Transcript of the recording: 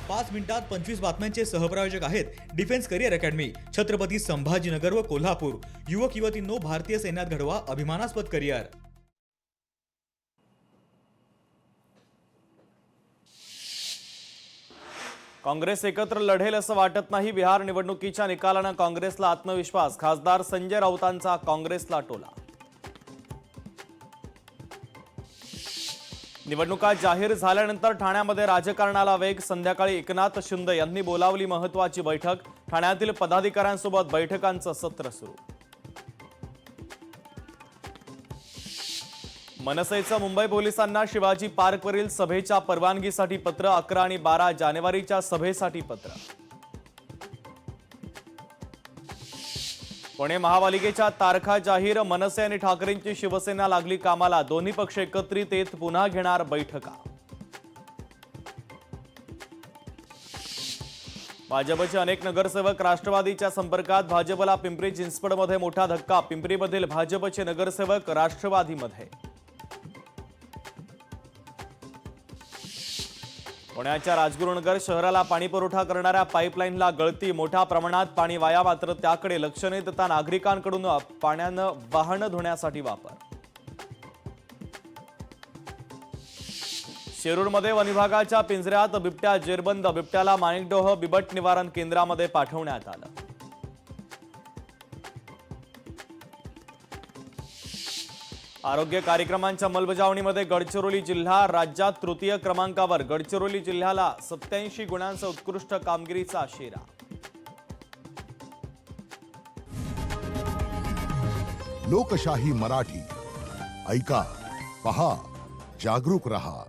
5 मिनिटात 25 बातम्यांचे सहप्रायोजक आहेत defence career academy, Chhatrapati Sambhajinagar व कोल्हापूर। युवक युवतींनो, भारतीय सैन्यात घडवा अभिमानास्पद करिअर। काँग्रेस एकत्र लढेल असं वाटत नाही। बिहार निवडणुकीच्या निकालानं काँग्रेसला आत्मविश्वास। खासदार संजय राऊतांचा काँग्रेसला टोला। निवडणुका जाहीर झाल्यानंतर ठाण्यामध्ये राजकारणाला वेग। संध्याकाळी एकनाथ शिंदे यांनी बोलावली महत्त्वाची बैठक। ठाण्यातील पदाधिकाऱ्यांसोबत बैठकांचं सत्र सुरू। मनसेचं मुंबई पोलिसांना शिवाजी पार्कवरील सभेच्या परवानगीसाठी पत्र। 11 आणि 12 जानेवारीच्या सभेसाठी पत्र। पुणे महापालिकेच्या तारखा जाहीर। मनसे आणि ठाकरेंची शिवसेना लागली कामाला। दोन्ही पक्ष एकत्रित येत पुन्हा घेणार बैठका। भाजपचे अनेक नगरसेवक राष्ट्रवादीच्या संपर्कात। भाजपला पिंपरी चिंचवडमध्ये मोठा धक्का। पिंपरीमधील भाजपचे नगरसेवक राष्ट्रवादीमध्ये। पुण्याच्या राजगुरुनगर शहराला पाणीपुरवठा करणाऱ्या पाईपलाईनला गळती। मोठ्या प्रमाणात पाणी वाया, मात्र त्याकडे लक्ष न देता नागरिकांकडून पाण्यानं वाहनं धुण्यासाठी वापर। शिरूरमध्ये वनविभागाच्या पिंजऱ्यात बिबट्या जेरबंद। बिबट्याला माणिकडोह बिबट निवारण केंद्रामध्ये पाठवण्यात आलं। आरोग्य कार्यक्रमांच्या अंमलबजावणीमध्ये गडचिरोली जिल्हा राज्यात तृतीय क्रमांकावर। गडचिरोली जिल्ह्याला 87 गुणांचा उत्कृष्ट कामगिरीचा शेरा। लोकशाही मराठी ऐका, पहा, जागरूक रहा।